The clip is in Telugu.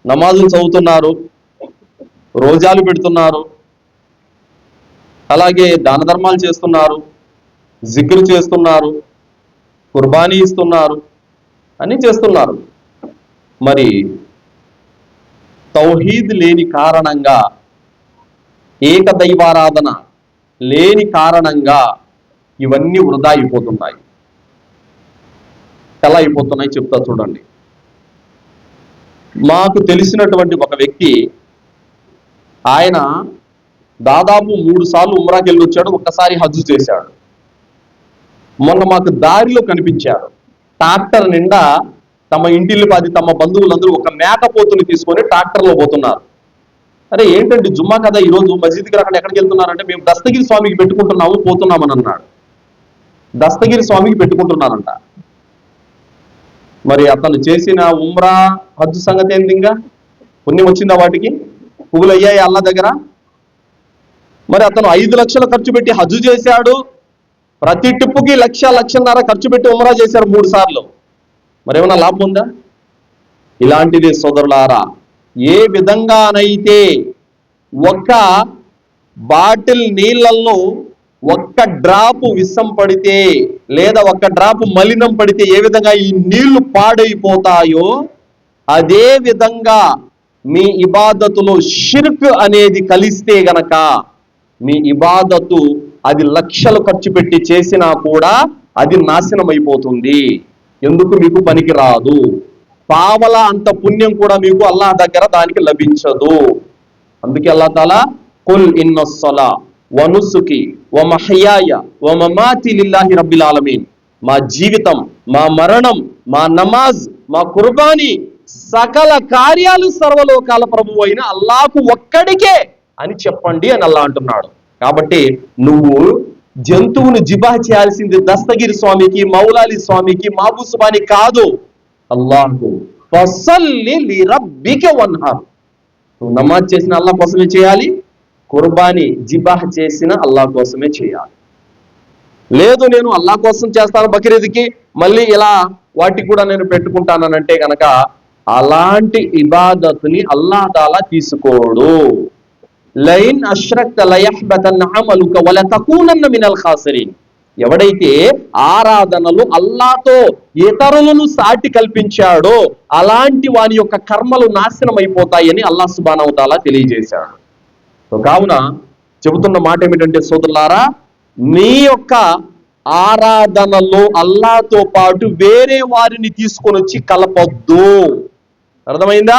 నమాజులు చదువుతున్నారు, రోజాలు పెడుతున్నారు, అలాగే దాన ధర్మాలు చేస్తున్నారు, జిక్రు చేస్తున్నారు, కుర్బానీ ఇస్తున్నారు, అన్నీ చేస్తున్నారు. మరి తౌహీద్ లేని కారణంగా, ఏకదైవారాధన లేని కారణంగా ఇవన్నీ వృధా అయిపోతున్నాయి. ఎలా అయిపోతున్నాయి చెప్తా చూడండి. మాకు తెలిసినటువంటి ఒక వ్యక్తి, ఆయన దాదాపు 3 సార్లు ఉమ్రాకి వెళ్ళి వచ్చాడు, ఒక్కసారి హజ్ చేశాడు. మొన్న మాకు దారిలో కనిపించాడు, ట్రాక్టర్ నిండా తమ ఇంటిల్లి పాది తమ బంధువులందరూ ఒక మేకపోతుని తీసుకొని ట్రాక్టర్లో పోతున్నారు. అరే ఏంటంటే జుమ్మా కదా ఈరోజు మసీద్కి రాకుండా ఎక్కడికి వెళ్తున్నారంటే, మేము దస్తగిరి స్వామికి పెట్టుకుంటున్నాము పోతున్నామని అన్నాడు. దస్తగిరి స్వామికి పెట్టుకుంటున్నారంట. మరి అతను చేసిన ఉమ్రా హజ్ సంగతి ఏంది? ఇంకా పుణ్యం వచ్చిందా? వాటికి పువ్వులు అయ్యాయి అల్లా దగ్గర? మరి అతను 5 లక్షలు ఖర్చు పెట్టి హజ్ చేశాడు, ప్రతి టిప్పుకి 1,00,000-1,50,000 ఖర్చు పెట్టి ఉమ్రా చేశారు 3 సార్లు. మరి ఏమైనా లాభం ఉందా? ఇలాంటిది సోదరులారా, ఏ విధంగానైతే ఒక్క బాటిల్ నీళ్ళల్లో ఒక్క డ్రాపు విషం పడితే లేదా ఒక్క డ్రాపు మలినం పడితే ఏ విధంగా ఈ నీళ్లు పాడైపోతాయో, అదే విధంగా మీ ఇబాదతులో షిర్క్ అనేది కలిస్తే గనక మీ ఇబాదతు అది లక్షలు ఖర్చు పెట్టి చేసినా కూడా అది నాశనం అయిపోతుంది. ఎందుకు? మీకు పనికి రాదు. పావల అంత పుణ్యం కూడా మీకు అల్లాహ్ దగ్గర దానికి లభించదు. అందుకే అల్లాహ్ తాలా కుల్ ఇన్నస్సలా వ నుసుకి వ మహయాయ వ మమాతి లిల్లాహి రబ్బిల్ ఆలమీన్, మా జీవితం, మా మరణం, మా నమాజ్, మా కుర్బానీ, సకల కార్యాలు సర్వలోకాల ప్రభువు అయిన అల్లాహకు ఒక్కడికే అని చెప్పండి అని అల్లాహ్ అంటున్నాడు. కాబట్టి నువ్వు జంతువును జిబాహ్ చేయాల్సింది దస్తగిరి స్వామికి, మౌలాలి స్వామికి, మాబూసుబాని కాదు, అల్లాహ్కు. ఫసల్లి లిరబ్బిక వన్హర్. నువ్వు నమాజ్ చేసిన అల్లాహ్ కోసమే చేయాలి, కుర్బానీ జిబాహ్ చేసిన అల్లాహ్ కోసమే చేయాలి. లేదు నేను అల్లాహ్ కోసం చేస్తాను బక్రీద్కి, మళ్ళీ ఇలా వాటికి కూడా నేను పెట్టుకుంటానంటే కనుక అలాంటి ఇబాదత్ని అల్లాహ్ తాలా తీసుకోడు. లైన్ అష్రక్త లయహ్బతన్న అమలుక వలతకూనన్న మినల్ ఖాసిరీన్. ఎవడైతే ఆరాధనలు అల్లాహ్తో ఇతరులను సాటి కల్పించాడో అలాంటి వాని యొక్క కర్మలు నాశనం అయిపోతాయని అల్లాహ్ సుబ్హానహు వ తఆలా తెలియజేశాడు. కావున చెబుతున్న మాట ఏమిటంటే సోదరులారా, మీ యొక్క ఆరాధనలో అల్లాహ్తో పాటు వేరే వారిని తీసుకొని వచ్చి కలపొద్దు. అర్థమైందా?